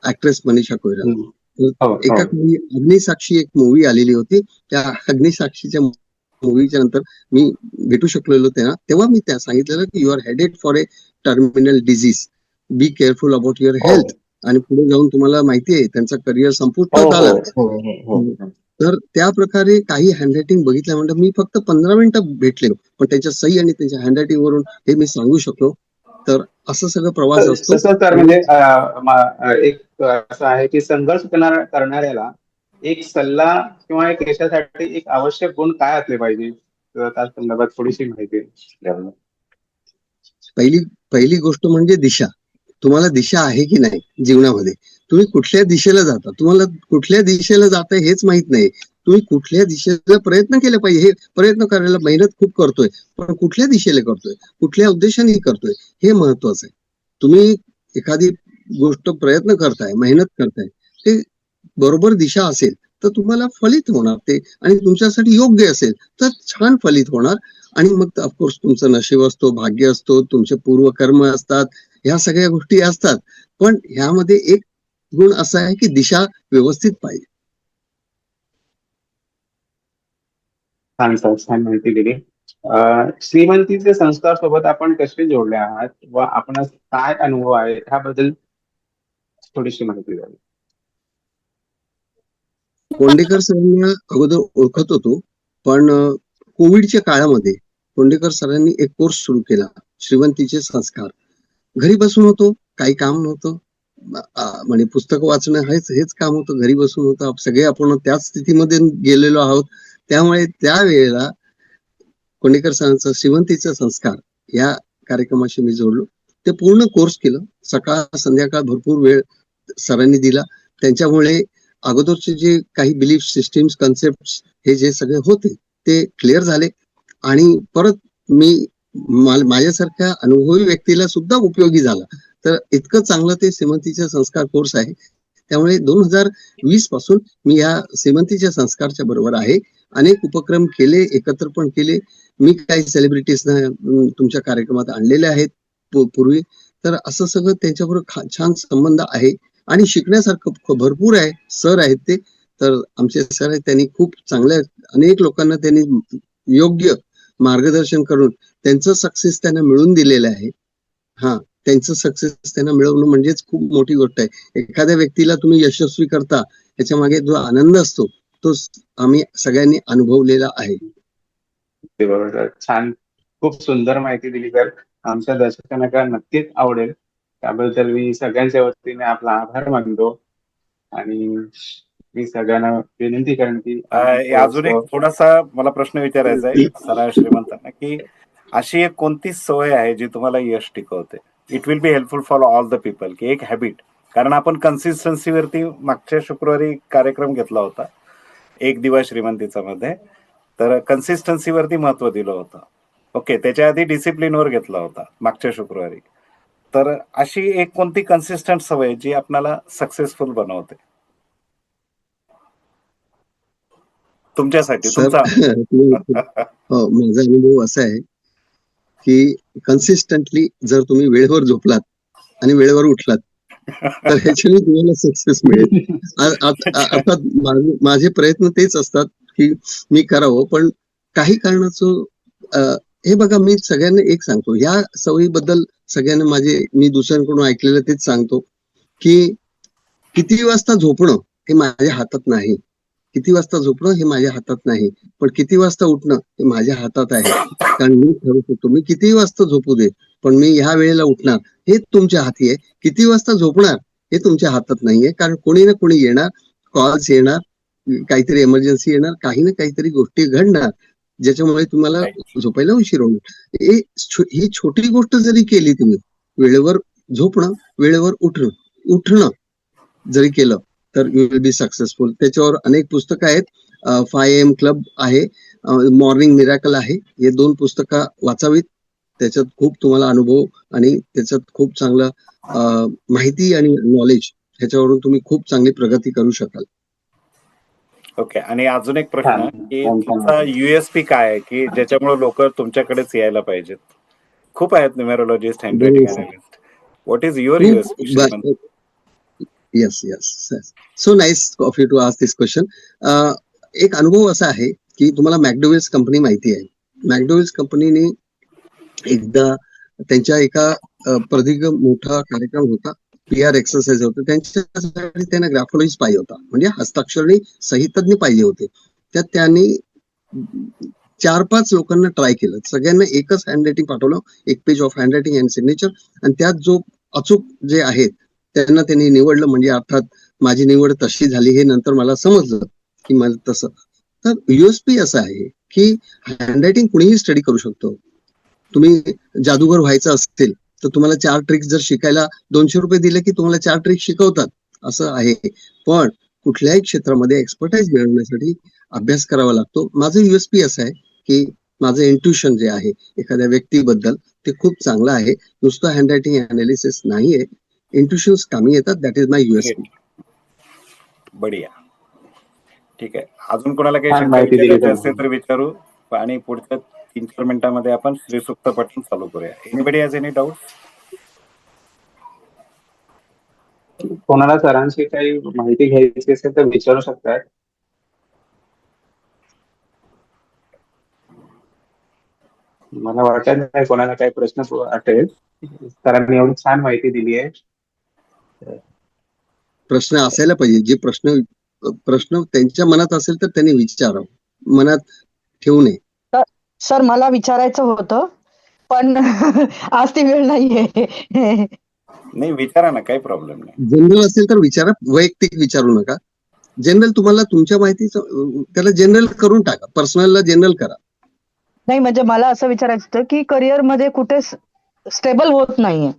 ऍक्ट्रेस मनीषा कोइराला, एका अग्निसाक्षी एक मूवी आलेली होती. त्या अग्निसाक्षीच्या मूवीच्या नंतर मी भेटू शकलेलो तेव्हा मी त्या सांगितलेलं की you are headed for a terminal disease, be careful about your health. आणि पुढे जाऊन तुम्हाला माहिती आहे त्यांचं करिअर संपुष्टात आलं. तर त्या प्रकारे काही हँडरायटिंग बघितल्यानंतर मी फक्त 15 मिनिटं भेटलेलो, पण त्यांच्या सही आणि त्यांच्या हँडरायटिंग वरून हे मी सांगू शकलो. तर असं सगळं प्रवास असतो. तर म्हणजे एक असं आहे की संघर्ष करणाऱ्याला एक सल्ला किंवा एक यशासाठी एक आवश्यक गुण काय असले पाहिजे, त्या संदर्भात थोडीशी माहिती द्यावी. पहिली गोष्ट म्हणजे दिशा. तुम्हाला दिशा आहे की नाही जीवनामध्ये, तुम्ही कुठल्या दिशेला जाता, तुम्हाला कुठल्या दिशेला जाताय हेच माहित नाही. तुम्ही कुठल्या दिशेला प्रयत्न केले पाहिजे, हे प्रयत्न करायला मेहनत खूप करतोय, पण कुठल्या दिशेला करतोय, कुठल्या उद्देशाने करतोय हे महत्वाचं आहे. तुम्ही एखादी गोष्ट प्रयत्न करताय, मेहनत करताय, ते बरोबर दिशा असेल तर तुम्हाला फलित होणार ते, आणि तुमच्यासाठी योग्य असेल तर छान फलित होणार. आणि मग ऑफकोर्स तुमचं नशीब असतो, भाग्य असतो, तुमचे पूर्वकर्म असतात, ह्या सगळ्या गोष्टी असतात. पण ह्यामध्ये एक गुण असा आहे की दिशा व्यवस्थित पाहिजे. छान माहिती दिली. श्रीमंतीचे संस्कार सोबत आपण कसे जोडले आहात व आपणास काय अनुभव आहे ह्याबद्दल थोडीशी माहिती द्यावी. कोंडेकर सरांना अगोदर ओळखत होतो, पण कोविडच्या काळामध्ये कोंडेकर सरांनी एक कोर्स सुरू केला, श्रीमंतीचे संस्कार. घरी बसून होतो, काही काम नव्हतं, म्हणजे पुस्तकं वाचणं हेच काम होतं, घरी बसून होतं. सगळे आपण त्याच स्थितीमध्ये गेलेलो आहोत. त्यामुळे त्यावेळेला कोंडेकर सरांचा श्रीमंतीचा संस्कार या कार्यक्रमाशी मी जोडलो. ते पूर्ण कोर्स केलं. सकाळ संध्याकाळ भरपूर वेळ सरांनी दिला. त्यांच्यामुळे अगोदरचे जे काही बिलीफ सिस्टीम्स, कन्सेप्ट हे जे सगळे होते ते क्लिअर झाले आणि परत मी माझ्यासारख्या अनुभवी व्यक्तीला सुद्धा उपयोगी झाला. तर इतकं चांगलं ते श्रीमंतीचे संस्कार कोर्स आहे. त्यामुळे 2020 पासून मी या श्रीमंतीच्या संस्कारच्या बरोबर आहे. अनेक उपक्रम केले, एकत्र पण केले. मी काही सेलिब्रिटीजना तुमच्या कार्यक्रमात आणलेले आहेत पूर्वी. तर असं सगळं त्यांच्याबरोबर छान संबंध आहे आणि शिकण्यासारखं भरपूर आहे. सर आहेत ते, तर आमचे सर आहेत, त्यांनी खूप चांगल्या अनेक लोकांना त्यांनी योग्य मार्गदर्शन करून त्यांचं सक्सेस त्यांना मिळवून दिलेलं आहे. त्यांचं सक्सेस त्यांना मिळवणं म्हणजेच खूप मोठी गोष्ट आहे. एखाद्या व्यक्तीला तुम्ही यशस्वी करता, त्याच्या मागे जो आनंद असतो तो आम्ही सगळ्यांनी अनुभवलेला आहे. ते बरोबर, छान, खूप सुंदर माहिती दिली. तर आमच्या दर्शकांना नक्कीच आवडेल. त्याबद्दल मी सगळ्यांच्या वतीने आपला आभार मानतो आणि मी सगळ्यांना विनंती करेन की अजून एक थोडासा मला प्रश्न विचारायचा आहे सरा श्रीमंतांना, की अशी एक कोणती सवय आहे जी तुम्हाला यश टिकवते? It will be helpful for all the people, की एक हॅबिट. कारण आपण कन्सिस्टन्सीवरती मागच्या शुक्रवारी कार्यक्रम घेतला होता, एक दिवस श्रीमंतीचा मध्ये, तर कन्सिस्टन्सीवरती महत्व दिलं होतं. ओके, त्याच्या आधी डिसिप्लिनवर घेतला होता मागच्या शुक्रवारी. तर अशी एक कोणती कन्सिस्टंट सवय जी आपल्याला सक्सेसफुल बनवते तुमच्यासाठी? सर, हो, माझा अनुभव असा आहे की कन्सिस्टंटली जर तुम्ही वेळेवर झोपलात आणि वेळेवर उठलात तर ह्याच्याने तुम्हाला सक्सेस मिळेल. अर्थात माझे प्रयत्न तेच असतात की मी करावं, पण काही कारणाचं हे बघा, मी सगळ्यांना एक सांगतो, ह्या सवयीबद्दल सगळ्यांना मी दुसऱ्यांकडून ऐकलेलं तेच सांगतो की किती वाजता झोपणं हे माझ्या हातात नाही. किती वाजता झोपणं हे माझ्या हातात नाही, पण किती वाजता उठणं हे माझ्या हातात आहे. कारण मी ठरवू शकतो, मी किती वाजता झोपू दे, पण मी ह्या वेळेला उठणार हे तुमच्या हाती आहे. किती वाजता झोपणार हे तुमच्या हातात नाहीये, कारण कोणी ना कोणी येणार, कॉल्स येणार, काहीतरी इमर्जन्सी येणार, काही ना काहीतरी गोष्टी घडणार ज्याच्यामुळे तुम्हाला झोपायला उशीर होणार. ही छोटी गोष्ट जरी केली तुम्ही, वेळेवर झोपणं, वेळेवर उठणं जरी केलं तर यू विल बी सक्सेसफुल. त्याच्यावर अनेक पुस्तकं आहेत. 5 AM क्लब आहे, मॉर्निंग मिरॅकल आहे. हे 2 पुस्तकं वाचावीत. त्याच्यात खूप तुम्हाला अनुभव आणि त्याच्यात खूप चांगलं माहिती आणि नॉलेज, ह्याच्यावरून तुम्ही खूप चांगली प्रगती करू शकाल. ओके, आणि अजून एक प्रश्न, की तुमचा युएसपी काय आहे की ज्याच्यामुळे लोक तुमच्याकडेच यायला पाहिजेत? खूप आहेत numerologists, handwriting analyst. What is your USP? Yes. So nice of you to ask this question. एक अनुभव असा आहे की तुम्हाला मॅकडोवेल्स कंपनी माहिती आहे. मॅकडोवेल्स कंपनीने एकदा त्यांच्या एका प्रदीर्घ मोठा कार्यक्रम होता, PR एक्सरसाइज होतं, त्यांच्यासाठी त्यांना ग्राफोलॉजिस्ट पाहिजे होता, म्हणजे हस्ताक्षरणी सहितज्ञ पाहिजे होते. त्यात त्यांनी 4-5 लोकांना ट्राय केलं. सगळ्यांना एकच हँडरायटिंग पाठवलं, 1 page of handwriting and signature, आणि त्यात जो अचूक जे आहेत त्यांना त्यांनी निवडलं. म्हणजे अर्थात माझी निवड तशी झाली हे नंतर मला समजलं की मला तसं. तर युएसपी असं आहे की हँडरायटिंग कुणीही स्टडी करू शकतो. तुम्ही जादूगर व्हायचं असेल तर तुम्हाला 4 ट्रिक्स जर शिकायला ₹200 दिले की तुम्हाला 4 ट्रिक्स शिकवतात, असं आहे. पण कुठल्याही क्षेत्रामध्ये एक्सपर्टाईज मिळवण्यासाठी अभ्यास करावा लागतो. माझं युएसपी असं आहे की माझं इंट्युशन जे आहे एखाद्या व्यक्तीबद्दल ते खूप चांगलं आहे. नुसतं हँडरायटिंग अनालिसिस नाहीये, इंट्युशन्स कामी येतात. That is my USP. बढिया, ठीक आहे. अजून कोणाला काही छान शंका माहिती दिली विचारायची असेल तुम्ही. तर विचारू, आणि पुढच्या 3-4 मिनिटांमध्ये आपण श्रीसुक्त पठण चालू करूया. Anybody has any doubt? कोणाला सरांची काही माहिती घ्यायची असेल तर विचारू शकतात. मला वाटत नाही कोणाला काही प्रश्न वाटेल. सरांनी एवढी छान माहिती दिली आहे. प्रश्न असायला पाहिजे. जे प्रश्न त्यांच्या मनात असेल तर त्यांनी विचारावं, मनात ठेवू नये. सर मला विचारायचं होतं पण आज ती वेळ नाहीये. नाही, विचारा ना, काही प्रॉब्लेम नाही. जनरल असेल तर विचारा, वैयक्तिक विचारू नका. जनरल तुम्हाला तुमच्या माहितीचं त्याला जनरल करून टाका, पर्सनलला जनरल करा. नाही म्हणजे मला असं विचारायचं होतं की करिअर मध्ये कुठे स्टेबल होत नाहीये.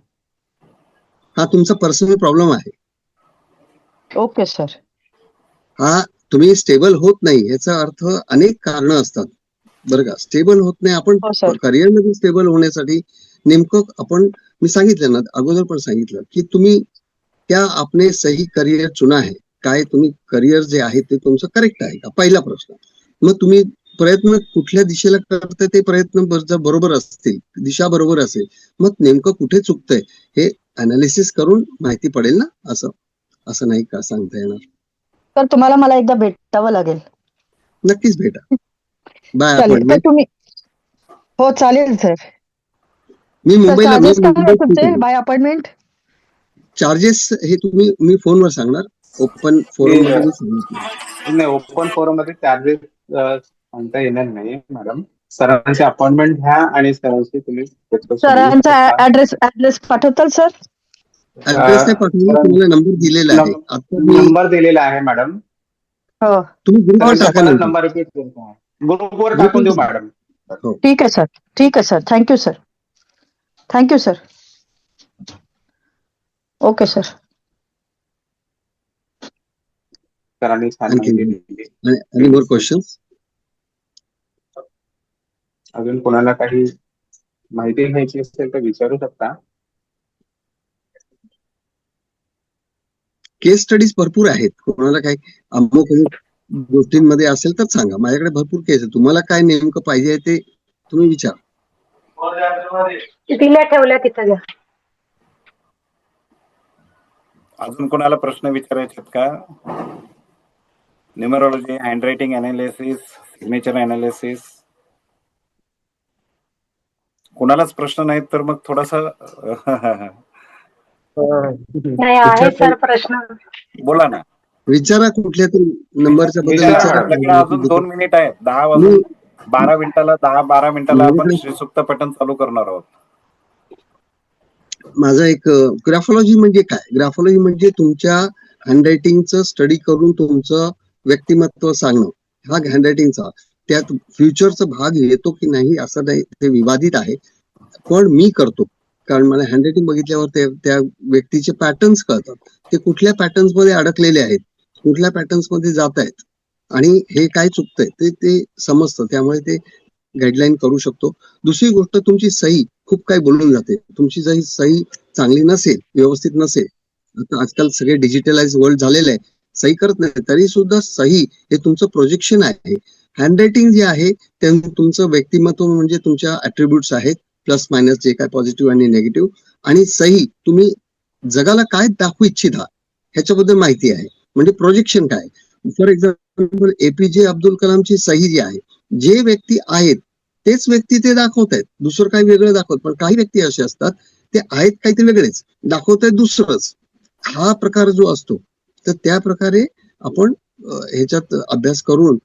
हा तुमचा पर्सनल प्रॉब्लेम आहे. Okay sir. हा तुम्ही स्टेबल होत नाही याचा अर्थ अनेक कारण असतात बरं का. स्टेबल होत नाही आपण हो सर. करिअर मध्ये स्टेबल होण्यासाठी नेमकं आपण, मी सांगितलं ना अगोदर पण सांगितलं की तुम्ही क्या आपने सही करिअर चुना है, काय तुम्ही करिअर जे आहे ते तुमचं करेक्ट आहे का, पहिला प्रश्न. मग तुम्ही प्रयत्न कुठल्या दिशेला करताय ते प्रयत्न जर बरोबर असतील, दिशा बरोबर असेल, मग नेमकं कुठे चुकतंय हे अनालिसिस करून माहिती पडेल ना. असं नाही का सांगता येणार. तर तुम्हाला मला एकदा भेटावं लागेल. नक्कीच भेटा. बाय चालेल तर अपॉइंटमेंट. तुम्ही. हो चालेल सर. मी मुंबईला चार्जेस काय आहे तुमचे बाय अपॉइंटमेंट? चार्जेस हे मी फोनवर सांगणार. ओपन फोरम मध्ये मी सांगितलं. नाही, ओपन फोरम मध्ये चार्जेस सांगता येणार नाही मॅडम. सरांची अपॉइंटमेंट घ्या आणि सरांशी तुम्ही discussion करू सरांचा शकता. Address पाठवताल sir? ऍड्रेस नाही पाठवला, तुम्हाला नंबर दिलेला आहे. आता मी नंबर दिलेला आहे मॅडम. हो तुम्ही ग्रुपवर टाका नंतर. नंबर रिपीट करतो, ग्रुपवर टाकून देऊ मॅडम. ठीक आहे सर. ठीक आहे sir. Thank you sir. Thank you sir. Okay sir. सरांनी छान आणखी माहिती दिली. any more questions? अजून कोणाला काही माहिती घ्यायची असेल तर विचारू शकता. केस स्टडीज भरपूर आहेत. कोणाला काही अमुक गोष्टींमध्ये असेल तर सांगा. माझ्याकडे भरपूर केस आहे. तुम्हाला काय नेमकं पाहिजे ते तुम्ही विचारा. दिल्या ठेवल्या तिथं घ्या. अजून कोणाला प्रश्न विचारायचे आहेत का? Numerology, handwriting analysis, signature analysis. कोणालाच प्रश्न नाहीत तर मग थोडासा नाही आहे सर प्रश्न. बोला ना. विचारा कुठल्या तरी नंबरच्या बद्दल आपल्याकडे अजून 2 मिनिट आहेत. 10 वाजून 12 मिनिटाला 10-12 मिनिटाला आपण श्रीसुक्त पठण चालू करणार आहोत. माझा एक ग्राफॉलॉजी म्हणजे काय? ग्राफॉलॉजी म्हणजे तुमच्या हँडरायटिंगचं स्टडी करून तुमचं व्यक्तिमत्व सांगणं. हा हँडरायटिंगचा त्यात फ्युचरचा भाग येतो की नाही असं नाही, ते विवादित आहे. पण मी करतो कारण मला हँडरायटिंग बघितल्यावर त्या व्यक्तीचे पॅटर्न्स कळतात. ते कुठल्या पॅटर्न्स मध्ये अडकलेले आहेत, कुठल्या पॅटर्न्स मध्ये जात आहेत आणि हे काय चुकतंय ते समजतं. त्यामुळे ते गाईडलाईन करू शकतो. दुसरी गोष्ट, तुमची सही खूप काही बोलून जाते. तुमची जरी सही चांगली नसेल, व्यवस्थित नसेल, आता आजकाल सगळे डिजिटलाइज वर्ल्ड झालेलं आहे, सही करत नाही तरी सुद्धा सही हे तुमचं प्रोजेक्शन आहे. हँडरायटिंग जे आहे ते तुमचं व्यक्तिमत्व म्हणजे तुमच्या ऍट्रिब्यूट्स आहेत, प्लस मायनस जे काय पॉझिटिव्ह आणि निगेटिव्ह. आणि सही तुम्ही जगाला काय दाखवू इच्छिता ह्याच्याबद्दल माहिती आहे, म्हणजे प्रोजेक्शन काय. फॉर एक्झाम्पल एपीजे अब्दुल कलामची सही जी आहे, जे व्यक्ती आहेत तेच व्यक्ती ते दाखवत आहेत, दुसरं काही वेगळं दाखवत. पण काही व्यक्ती असे असतात ते आहेत काहीतरी वेगळेच, दाखवत आहेत दुसरंच. हा प्रकार जो असतो, तर त्या प्रकारे आपण ह्याच्यात अभ्यास करून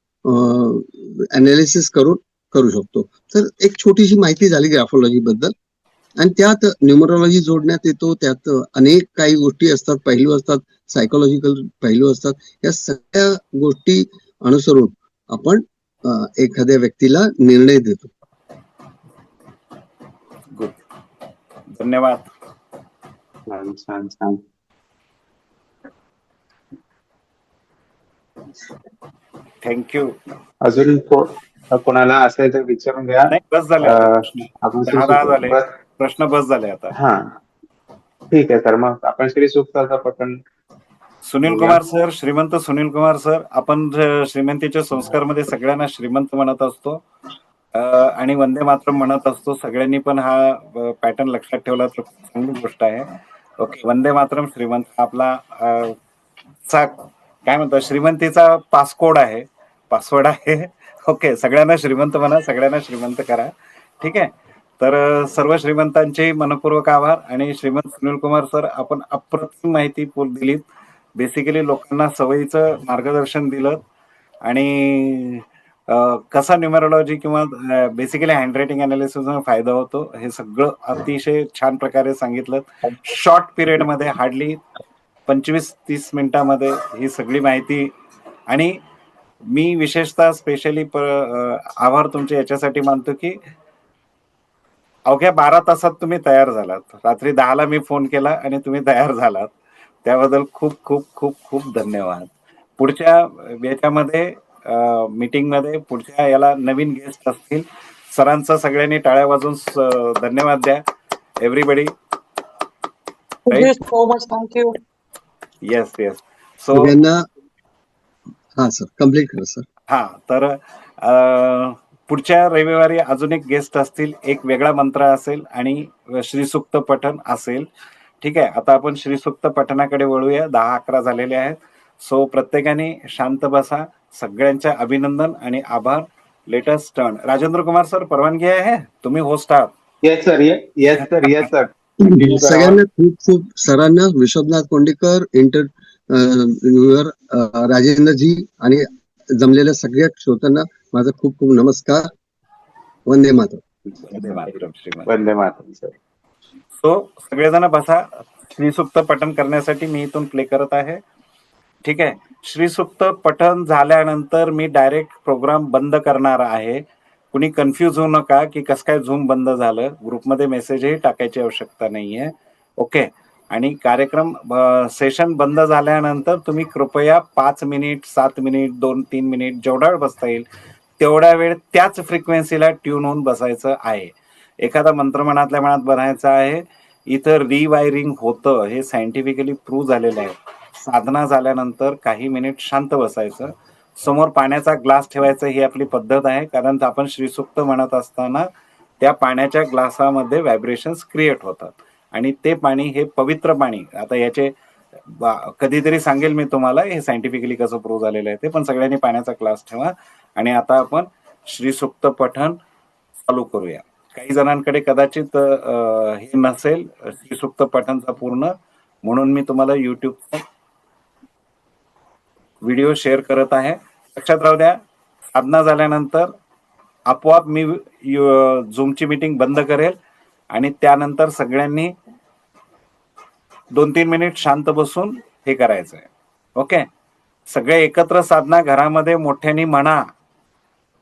अनालिसिस करून करू शकतो. तर एक छोटीशी माहिती झाली ग्राफॉलॉजी बद्दल. आणि त्यात न्यूमरोलॉजी जोडण्यात येतो. त्यात अनेक काही गोष्टी असतात, पैलू असतात, सायकोलॉजिकल पैलू असतात. या सगळ्या गोष्टी अनुसरून आपण एखाद्या व्यक्तीला निर्णय देतो. गुड. धन्यवाद. छान छान छान. थँक्यू. अजून कोणाला असेल तर विचारून घ्या. नाही, बस झाले आता प्रश्न. आपण 10 झाले बस. प्रश्न, बस झाले आता. हा ठीक आहे सर. मग आपण श्री सूक्ताचा पठण. सुनील कुमार सर, श्रीमंत सुनील कुमार सर. आपण श्रीमंतीच्या संस्कारमध्ये सगळ्यांना श्रीमंत म्हणत असतो आणि वंदे मातरम म्हणत असतो. सगळ्यांनी पण हा पॅटर्न लक्षात ठेवला तर चांगली गोष्ट आहे. ओके, वंदे मातरम श्रीमंत आपला काय म्हणतात, श्रीमंतीचा पासकोड आहे, पासवर्ड आहे. ओके, सगळ्यांना श्रीमंत म्हणा, सगळ्यांना श्रीमंत करा. ठीक आहे. तर सर्व श्रीमंतांचे मनपूर्वक आभार. आणि श्रीमंत सुनील कुमार सर, आपण अप्रतिम माहिती दिलीत. बेसिकली लोकांना सवयीचं मार्गदर्शन दिलं आणि कसा न्यूमरोलॉजी किंवा बेसिकली हँडरायटिंग अनालिसिसचा फायदा होतो हे सगळं अतिशय छान प्रकारे सांगितलं. शॉर्ट पिरियडमध्ये हार्डली 25-30 मिनिटामध्ये ही सगळी माहिती. आणि मी विशेषतः स्पेशली आभार तुमचे याच्यासाठी मानतो की अवघ्या 12 तासात तुम्ही तयार झालात. रात्री 10ला मी फोन केला आणि तुम्ही तयार झालात, त्याबद्दल खूप खूप खूप खूप धन्यवाद. पुढच्या याच्यामध्ये मीटिंग मध्ये पुढच्या याला नवीन गेस्ट असतील. सरांचा सगळ्यांनी टाळ्या वाजवून धन्यवाद द्या. Everybody. So much, thank you. Yes yes. So सगळ्यांना हा सर कम्प्लीट करा सर. हा, तर पुढच्या रविवारी अजून एक गेस्ट असतील, एक वेगळा मंत्र असेल आणि श्रीसुक्त पठण असेल. ठीक आहे, आता आपण श्रीसुक्त पठणाकडे वळूया. 10-11 झालेले आहेत. सो प्रत्येकाने शांत बसा. सगळ्यांच्या अभिनंदन आणि आभार. Latest turn. Rajendra Kumar sir, परवानगी आहे? तुम्ही होस्ट आहात. Yes sir, yes sir, yes sir. सगळ्यांना खूप खूप सरांना, विश्वनाथ कोंडेकर, राजेंद्रजी आणि जमलेल्या सगळ्या श्रोत्यांना माझा खूप खूप नमस्कार. वंदे मातरम. वंदे मातरम श्रीमंत. वंदे मातरम सर. सो सगळेजण बसा. श्रीसुक्त पठण करण्यासाठी मी इथून प्ले करत आहे. ठीक आहे. श्रीसुक्त पठण झाल्यानंतर मी डायरेक्ट प्रोग्राम बंद करणार आहे. कुणी कन्फ्यूज होऊ नका की कसं काय झूम बंद झालं. ग्रुपमध्ये मेसेजही टाकायची आवश्यकता नाहीये. ओके. आणि कार्यक्रम सेशन बंद झाल्यानंतर तुम्ही कृपया 5 मिनिट, 7 मिनिट, 2-3 मिनिट जेवढा वेळ बसता येईल तेवढा वेळ त्याच फ्रिक्वेन्सीला ट्यून होऊन बसायचं आहे. एखादा मंत्र मनातल्या मनात बनायचा आहे. इथं रिवायरिंग होतं, हे सायंटिफिकली प्रूव्ह झालेलं आहे. साधना झाल्यानंतर काही मिनिट शांत बसायचं. समोर पाण्याचा ग्लास ठेवायचा ही आपली पद्धत आहे, कारण आपण श्रीसुक्त म्हणत असताना त्या पाण्याच्या ग्लासामध्ये व्हायब्रेशन्स क्रिएट होतात आणि ते पाणी हे पवित्र पाणी. आता याचे कधीतरी सांगेल मी तुम्हाला हे सायंटिफिकली कसं प्रूव्ह झालेलं आहे ते. पण सगळ्यांनी पाण्याचा ग्लास ठेवा आणि आता आपण श्रीसुक्त पठण चालू करूया. काही जणांकडे कदाचित हे नसेल श्रीसुक्त पठणचा पूर्ण, म्हणून मी तुम्हाला युट्यूबचा व्हिडिओ शेअर करत आहे. लक्षात राहू द्या, साधना झाल्यानंतर आपोआप मी झूमची मीटिंग बंद करेल आणि त्यानंतर सगळ्यांनी 2-3 मिनिट शांत बसून हे करायचंय. ओके. सगळे एकत्र साधना घरामध्ये मोठ्याने म्हणा.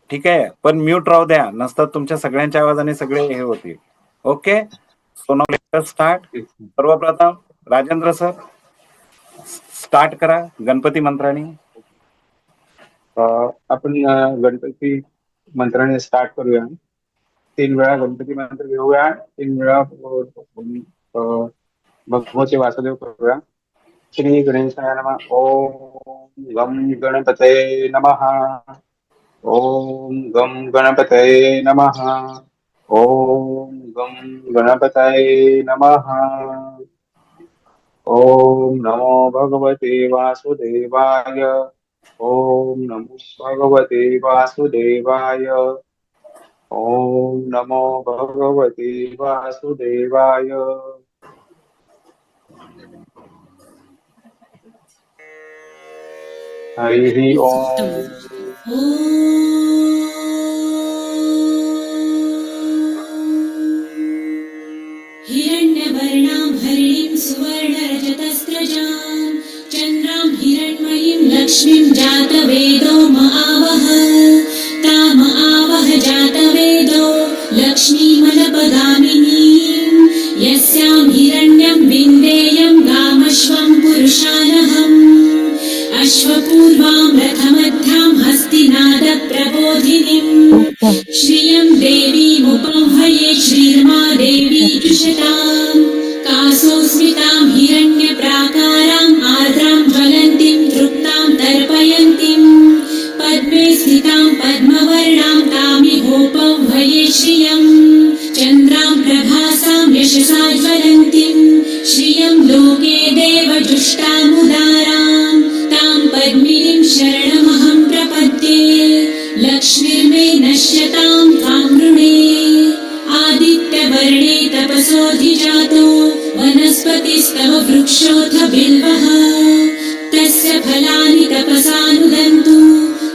ठीक आहे, पण म्यूट राहू द्या, नसतात तुमच्या सगळ्यांच्या आवाजाने सगळे हे होतील. Okay. So now let us start. सर्वप्रथम राजेंद्र सर स्टार्ट करा गणपती मंत्राने. आपण गणपती मंत्राने स्टार्ट करूया. 3 वेळा गणपती मंत्र घेऊया. 3 वेळा भगवते वासुदेव करूया. श्री गणेशाय नमः. ओम गम गणपतये नमः. ओम गम गणपतये नमः. ओम गम गणपतये नमः. ओम नमो भगवते वासुदेवाय. ओम नमो भगवते वासुदेवाय. ओम नमो भगवते वासुदेवाय. हरि ओम. हिरण्यवर्णां हरिणीं सुवर्णरजतस्रजां चन्द्रां हिरण्मयीं लक्ष्मीं जातवेदो महावह ताम आवह जातवेदो लक्ष्मीमलपगामिनीं यस्यां हिरण्यं विन्देयं गामश्वं पुरुषानहम् अश्वपूर्वां रथमध्यां हस्तिनादप्रबोधिनीम् श्रियं देवीमुपंहये श्रीर्मा देवी जुषताम् कासोस्मितां हिरण्यप्राकाराम् आर्द्रां ज्वलन्तीं तृप्तां तर्पयन्तीं पद्मे स्थितां पद्मवर्णां तामिहोपंहये श्रियं चन्द्रां प्रभासां यशसा ज्वलन्तीं श्रियं लोके देवजुष्टामुदारां तां पद्मिनीं शरणमहं प्रपद्ये लक्ष्मीर्मे नश्यतां त्वां वृणे आदित्य वनस्पतिस्तव वृक्षोऽथ बिल्वः तस्य फलानि तपसानुदन्तु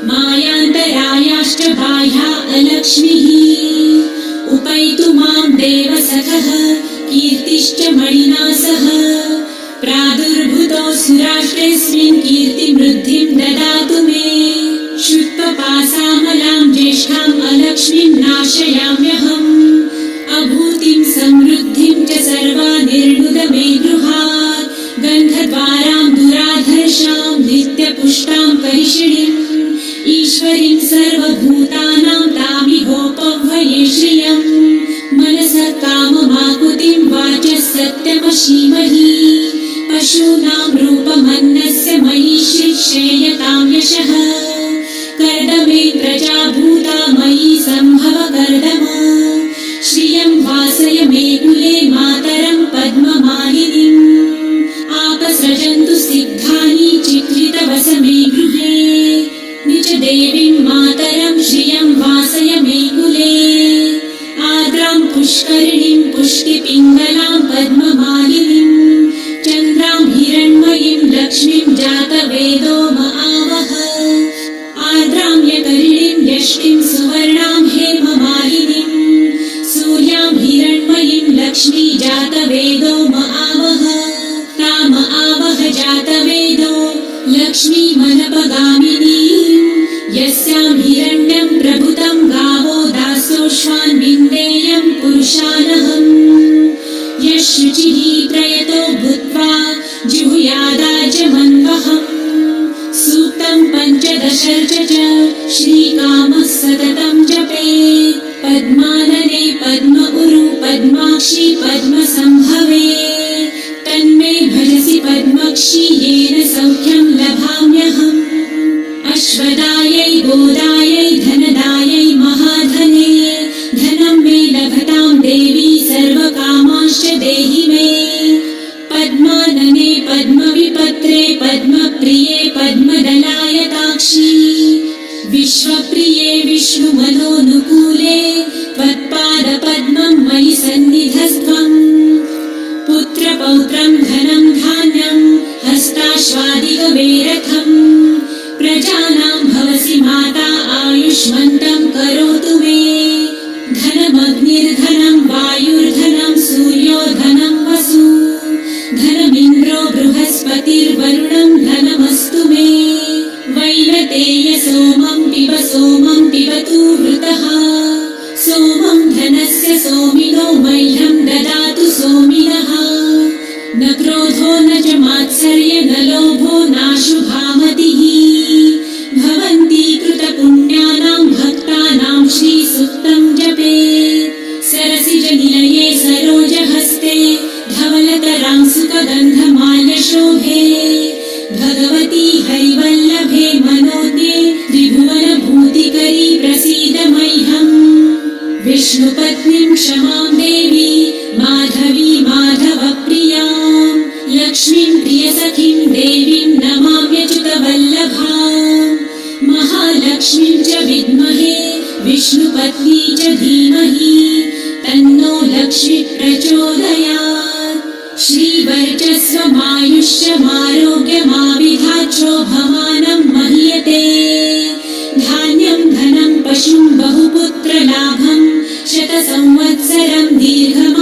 मायान्तरायाश्च बाह्या अलक्ष्मीः उपैतु मां देवसखः कीर्तिश्च मणिना सह प्रादुर्भूतोऽसुराष्ट्रेऽस्मिन् कीर्तिमृद्धिं ददातु मे शुष्पपासामलां ज्येष्ठाम् अलक्ष्मीं नाशयाम्यहम् अभूतिं समृद्धिं च सर्वा निर्णुद मे गृहात् गन्धद्वारां दुराधर्षां नित्यपुष्टां करिषिणीम् ईश्वरीं सर्वभूतानां तामिहोपह्वये श्रियम् मनसः काममाकुतिं वाचः सत्यमशीमहि पशूनां रूपमन्नस्य मयि श्रेयतां यशः कर्दमे प्रजाभूता मयि सम्भव कर्दम श्रियं वासय मे कुले मातरं पद्ममालिनीम् आपसृजन्तु सिद्धानि चित्रितवस मे गृहे निज देवीं मातरं श्रियं वासय मे कुले आद्रां पुष्करिणीं पुष्टिपिङ्गलां पद्ममालिनीं चन्द्रां हिरण्मयीं लक्ष्मीं जातवेदो म आवह आर्द्रां यकरिणीं यष्टिं सुवर्णां हेममालिनीं सूर्यां हिरण्मयीं लक्ष्मी जातवेदो म आवह ताम आवह जातवेदो लक्ष्मीमनपगामिनीं यस्यां हिरण्यं प्रभुतं गावो दासोऽश्वान् विन्देयं पुरुषानहम् यशुचिः प्रयतो भूत्वा जुहुयादाजमन्वहम् सूक्तं पञ्चदशर्च च श्रीकामः सततं जपेत् पद्मानने पद्म उरु पद्माक्षी पद्मसम्भवे तन्मे भजसि पद्मक्षी येन सौख्यं लभाम्यहम् अश्वदायै गोदायै धनदायै महाधने धनं मे लभतां देवी सर्वकामांश्च देहि मे पद्मानने पद्मविपत्रे पद्मप्रिये पद्मदलायताक्षी विश्वप्रिये विष्णुमनोनुकूले त्वत्पादपद्मं मयि सन्निधस्त्वम् पुत्रपौत्रं धनं धान्यं हस्ताश्वादिगवेरथम् प्रजानां भवसि माता आयुष्मन्तं करोतु मे धनमग्निर्धनं वायुर्धनं सूर्यो धनं वसु धनमिन्द्रो बृहस्पतिर्वरुणं धनमस्तु मे वैनतेय सोमं पिबतु वृतः सोमं धनस्य सोमिनो मह्यं ददातु सोमिनः न क्रोधो न च मात्सर्य न लोभो नाशुभामतिः भवन्ति कृतपुण्यानां भक्तानां श्रीसूक्तं जपेत् सरसिजनिलये सरोजहस्ते धवलतरां सुखगन्धमाल्यशोभे भगवती हरिवल्लभे मनोज्ञे त्रिभुवनभूतिकरी प्रसीद मह्यम् विष्णुपत्नीं क्षमां देवी माधवी माधवप्रियां लक्ष्मीं प्रियसखीं देवीं नमाम्यच्युतवल्लभाम् महालक्ष्मीं च विद्महे विष्णुपत्नी च धीमहि तन्नो लक्ष्मी प्रचोदयात् श्रीवर्चस्वमायुष्यमारोग्यमाविधाचोभमानं मह्यते धान्यं धनं पशुं बहुपुत्रलाभं शतसंवत्सरं दीर्घम्